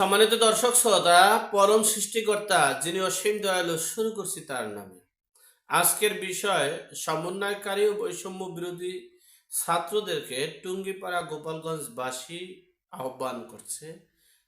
সম্মানিত দর্শক শ্রোতা, পরম সৃষ্টিকর্তা যিনি অসীম দয়ালু, শুরু করছি তার নামে। আজকের বিষয় সমন্বয়কারী ও বৈষম্য বিরোধী ছাত্রদেরকে টুঙ্গিপাড়া গোপালগঞ্জবাসী আহ্বান করছে,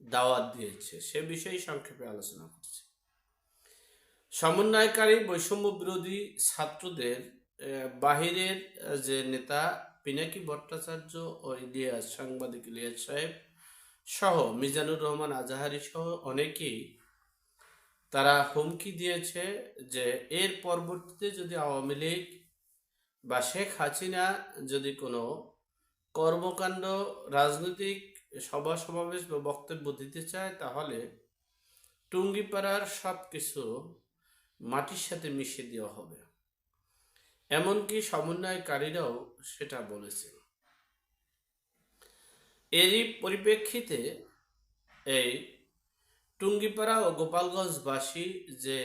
দাওয়াত দিয়েছে, সে বিষয়ে সংক্ষেপে আলোচনা করছে। সমন্বয়কারী বৈষম্য বিরোধী ছাত্রদের বাহিরের যে নেতা পিনাকি ভট্টাচার্য ও ইলিয়াস, সাংবাদিক ইলিয়াস সাহেব সহ মিজানুর রহমান আজাহারি সহ অনেকেই তারা হুমকি দিয়েছে যে এর পরবর্তীতে যদি আওয়ামী লীগ বা শেখ হাসিনা যদি কোনো কর্মকাণ্ড, রাজনৈতিক সভা সমাবেশ বা বক্তব্য দিতে চায়, তাহলে টুঙ্গিপাড়ার সব কিছু মাটির সাথে মিশিয়ে দেওয়া হবে। এমনকি সমন্বয়কারীরাও সেটা বলেছে। এরই পরিপ্রেক্ষিতে এই টুঙ্গিপাড়া ও গোপালগঞ্জবাসী যে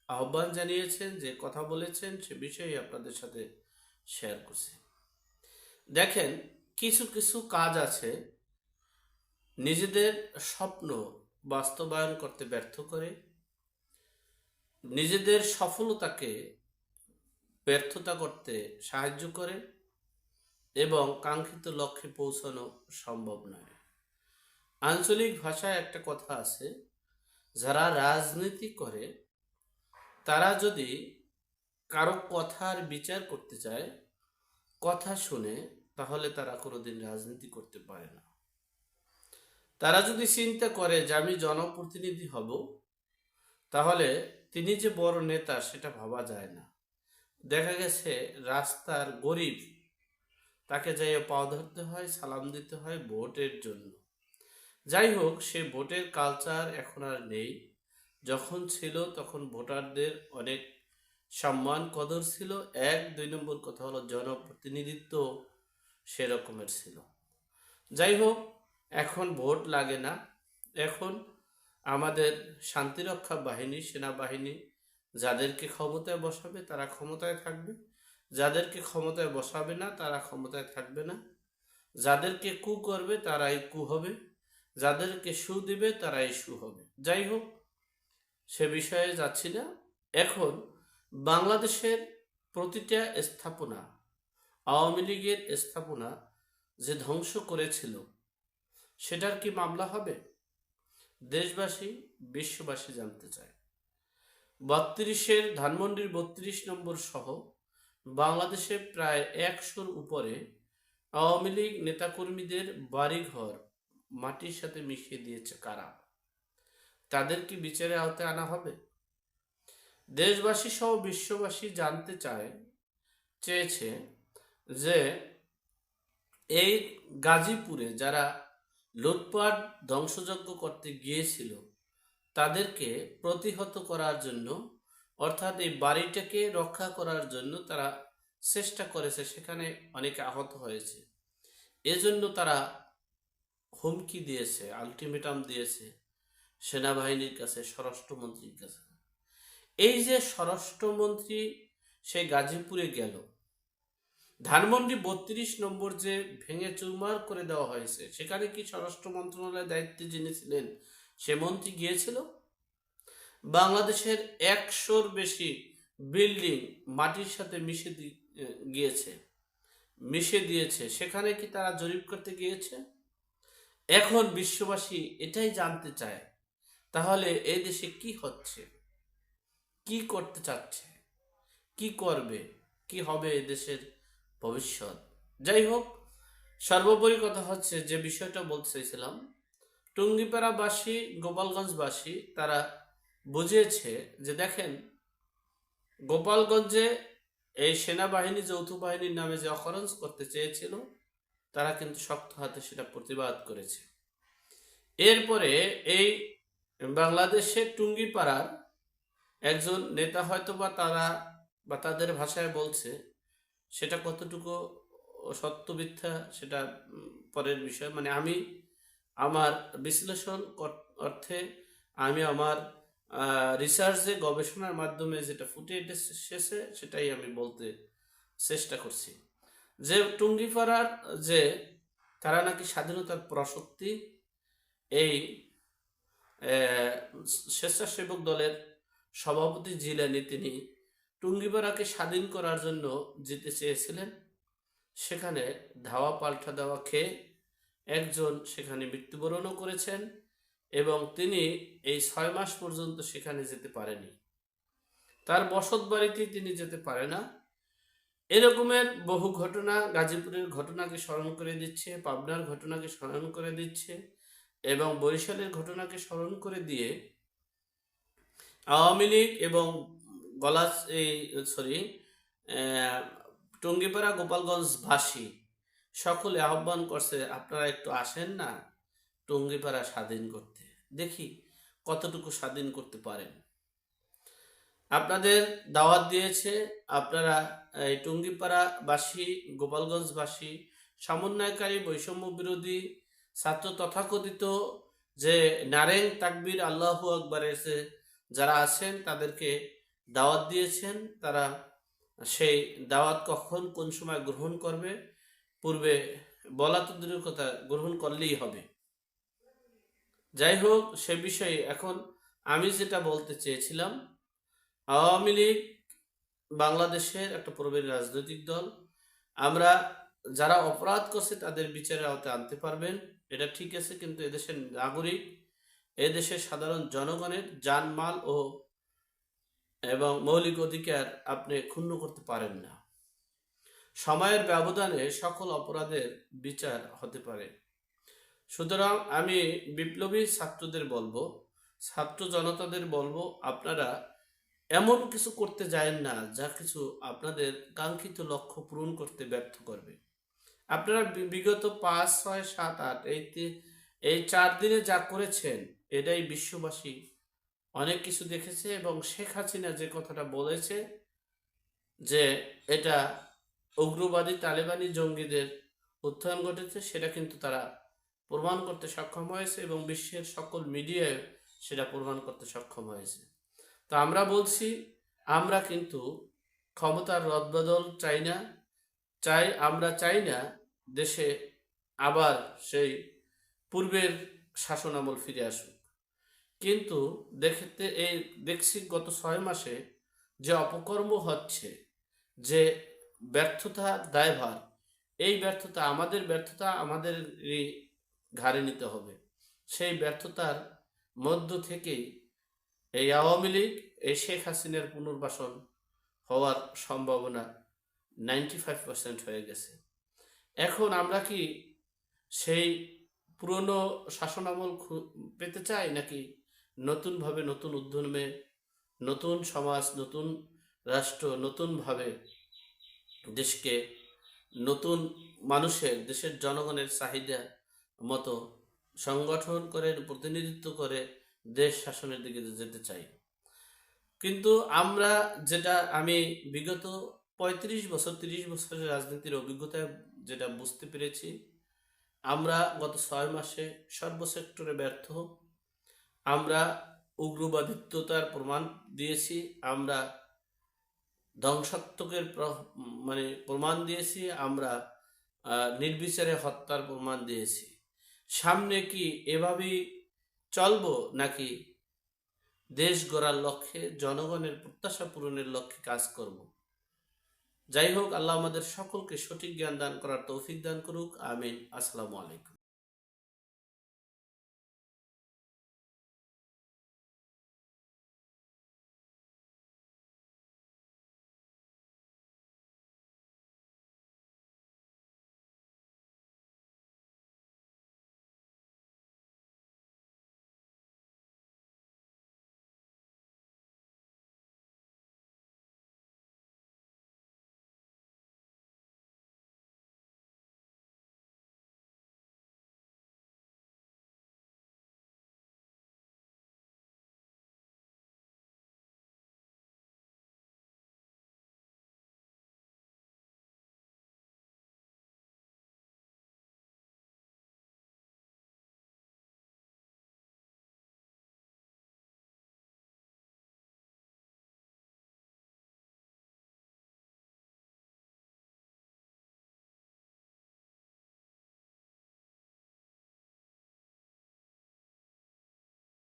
আহ্বান জানিয়েছেন, যে কথা বলেছেন, সে বিষয়ে আপনাদের সাথে শেয়ার করছি। দেখেন, কিছু কিছু কাজ আছে নিজেদের স্বপ্ন বাস্তবায়ন করতে ব্যর্থ করে, নিজেদের সফলতাকে ব্যর্থতা করতে সাহায্য করে এবং কাঙ্ক্ষিত লক্ষ্যে পৌঁছানো সম্ভব নয়। আঞ্চলিক ভাষায় একটা কথা আছে, যারা রাজনীতি করে তারা যদি কারো কথার বিচার করতে চায়, কথা শুনে, তাহলে তারা কোনোদিন রাজনীতি করতে পারে না। তারা যদি চিন্তা করে যে আমি জনপ্রতিনিধি হব, তাহলে তিনি যে বড় নেতা সেটা ভাবা যায় না। দেখা গেছে রাস্তার গরিব, তাকে যাইয়ে পাও ধরতে হয়, সালাম দিতে হয় ভোটের জন্য। যাই হোক, সে ভোটের কালচার এখন আর নেই। যখন ছিল তখন ভোটারদের অনেক সম্মান কদর ছিল। দুই নম্বর কথা হলো জনপ্রতিনিধিত্ব সেরকমের ছিল। যাই হোক, এখন ভোট লাগে না। এখন আমাদের শান্তিরক্ষা বাহিনী, সেনাবাহিনী যাদেরকে ক্ষমতায় বসাবে তারা ক্ষমতায় থাকবে, যাদেরকে ক্ষমতায় বসাবে না তারা ক্ষমতায় থাকবে না, যাদেরকে কু করবে তারাই কু হবে, যাদেরকে সু দিবে তারাই সু হবে। যাই হোক, সে বিষয়ে যাচ্ছি না। এখন বাংলাদেশের প্রতিটা স্থাপনা, আওয়ামী লীগের স্থাপনা যে ধ্বংস করেছিল, সেটার কি মামলা হবে? দেশবাসী, বিশ্ববাসী জানতে চায়। ধানমন্ডির 32 নম্বর সহ বাংলাদেশে প্রায় 100-র উপরে আওয়ামী লীগ নেতাকর্মীদের বাড়িঘর মাটির সাথে মিশিয়ে দিয়েছে কারা? তাদের কি বিচারের আওতায় আনা হবে? দেশবাসী সহ বিশ্ববাসী জানতে চেয়েছে যে এই গাজীপুরে যারা লুটপাট ধ্বংসযজ্ঞ করতে গিয়েছিল, তাদেরকে প্রতিহত করার জন্য, অর্থাৎ এই বাড়িটাকে রক্ষা করার জন্য তারা চেষ্টা করেছে, সেখানে অনেকে আহত হয়েছে। এজন্য তারা হুমকি দিয়েছে, আলটিমেটাম দিয়েছে সেনাবাহিনীর কাছে, স্বরাষ্ট্রমন্ত্রীর কাছে। এই যে স্বরাষ্ট্রমন্ত্রী সে গাজীপুরে গেল, ধানমন্ডি 32 নম্বর যে ভেঙে চুরমার করে দেওয়া হয়েছে, সেখানে কি স্বরাষ্ট্র মন্ত্রণালয়ের দায়িত্বে যিনি ছিলেন সে মন্ত্রী গিয়েছিল? বাংলাদেশের 100-র বেশি বিল্ডিং মাটির সাথে মিশে দিয়েছে, সেখানে কি তারা জরিপ করতে গিয়েছে? এখন বিশ্ববাসী এটাই জানতে চায়, তাহলে এই দেশে কি হচ্ছে, কি করতে চাচ্ছে, কি করবে, কি হবে এই দেশের ভবিষ্যৎ? যাই হোক, সর্বোপরি কথা হচ্ছে, যে বিষয়টা বলতে চাইছিলাম, টুঙ্গিপাড়াবাসী, গোপালগঞ্জবাসী তারা বুঝিয়েছে যে দেখেন, গোপালগঞ্জে এই সেনাবাহিনী যৌথ বাহিনীর নামে যে অকারেন্স করতে চেয়েছিল, তারা কিন্তু শক্ত হাতে সেটা প্রতিবাদ করেছে। এরপরে এই বাংলাদেশের টুঙ্গিপাড়ার একজন নেতা হয়তো বা তাদের ভাষায় বলছে, সেটা কতটুকু সত্য মিথ্যা সেটা পরের বিষয়। মানে আমি আমার বিশ্লেষণ অর্থে, আমি আমার রিসার্চে, গবেষণার মাধ্যমে যেটা ফুটে এসেছে সেটাই আমি বলতে চেষ্টা করছি। যে টুঙ্গিপাড়ার যে তারা নাকি স্বাধীনতার প্রশক্তি, এই আহ, স্বেচ্ছাসেবক দলের সভাপতি জিলানি তিনি টুঙ্গিপাড়াকে স্বাধীন করার জন্য যেতে চেয়েছিলেন। সেখানে ধাওয়া পাল্টা দেওয়া খেয়ে একজন সেখানে মৃত্যুবরণও করেছেন এবং তিনি এই 6 মাস পর্যন্ত সেখানে যেতে পারেনি। তার বসত বাড়িতে তিনি যেতে পারে না। এরকমের বহু ঘটনা গাজীপুরের ঘটনাকে স্মরণ করে দিচ্ছে, পাবনার ঘটনাকে স্মরণ করে দিচ্ছে এবং বরিশালের ঘটনাকে স্মরণ করে দিয়ে আওয়ামী লীগ এবং গলাচ এই সরি টঙ্গিপাড়া গোপালগঞ্জবাসী সকলে আহ্বান করছে, আপনারা একটু আসেন না টঙ্গিপাড়া স্বাধীন করতে, দেখি কতটুকু স্বাধীন করতে পারেন। আপনাদের দাওয়াত দিয়েছে, আপনারা এই টুঙ্গিপাড়াবাসী গোপালগঞ্জবাসী সমন্বয়কারী বৈষম্য বিরোধী ছাত্র তথাকথিত যে নারেং তাকবীর আল্লাহু আকবরের যে যারা আছেন তাদেরকে দাওয়াত দিয়েছেন। তারা সেই দাওয়াত কখন কোন সময় গ্রহণ করবে পূর্বে বলা তো দূরের কথা, গ্রহণ করলেই হবে। যাই হোক, সে বিষয়ে এখন আমি যেটা বলতে চেয়েছিলাম, আওয়ামী লীগ বাংলাদেশের একটা প্রবীণ রাজনৈতিক দল। আমরা যারা অপরাধ করছে তাদের বিচারের আওতায় আনতে পারবেন, এটা ঠিক আছে, কিন্তু এদেশের নাগরিক, এদেশের সাধারণ জনগণের জানমাল এবং মৌলিক অধিকার আপনি ক্ষুণ্ণ করতে পারেন না। সময়ের ব্যবধানে সকল অপরাধের বিচার হতে পারে। সুতরাং আমি বিপ্লবী ছাত্রদের বলবো, ছাত্র জনতাদের বলবো, আপনারা এমন কিছু করতে যায়েন না যা কিছু আপনাদের কাঙ্ক্ষিত লক্ষ্য পূরণ করতে ব্যর্থ করবে। আপনারা বিগত 5, 6, 7, 8 এই 4 দিনে যা করেছেন এটাই বিশ্ববাসী অনেক কিছু দেখেছে এবং শেখ হাসিনা যে কথাটা বলেছে যে এটা উগ্রবাদী তালেবানি জঙ্গিদের উত্থান ঘটেছে, সেটা কিন্তু তারা প্রমাণ করতে সক্ষম হয়েছে এবং বিশ্বের সকল মিডিয়ায় সেটা প্রমাণ করতে সক্ষম হয়েছে। তো আমরা বলছি, আমরা কিন্তু ক্ষমতার রদবদল চাই না, আমরা চাই না দেশে আবার সেই পূর্বের শাসন আমল ফিরে আসুক। কিন্তু দেখছি গত 6 মাসে যে অপকর্ম হচ্ছে, যে ব্যর্থতার দায়ভার, এই ব্যর্থতা আমাদেরই ঘাড়ে নিতে হবে। সেই ব্যর্থতার মধ্য থেকেই এই আওয়ামী লীগ, এই শেখ হাসিনার পুনর্বাসন হওয়ার সম্ভাবনা 95% হয়ে গেছে। এখন আমরা কি সেই পুরনো শাসনামল পেতে চাই, নাকি নতুনভাবে, নতুন উদ্যমে, নতুন সমাজ, নতুন রাষ্ট্র, নতুনভাবে দেশকে নতুন মানুষের, দেশের জনগণের চাহিদা মতো সংগঠন করে, প্রতিনিধিত্ব করে দেশ শাসনের দিকে যেতে চাই? কিন্তু আমরা আমি বিগত 35 বছর 30 বছরের রাজনীতির অভিজ্ঞতায় যেটা বুঝতে পেরেছি, আমরা গত 6 মাসে সর্বসেক্টরে ব্যর্থ। আমরা উগ্রবাদিত্বতার প্রমাণ দিয়েছি, আমরা ধ্বংসাত্মকের প্রমাণ দিয়েছি, আমরা নির্বিচারে হত্যার প্রমাণ দিয়েছি। সামনে কি এভাবেই চলবো, নাকি দেশ গড়ার লক্ষ্যে, জনগণের প্রত্যাশা পূরণের লক্ষ্যে কাজ করব? যাই হোক, আল্লাহ আমাদের সকলকে সঠিক জ্ঞান দান করার তৌফিক দান করুক। আমিন। আসসালামু আলাইকুম।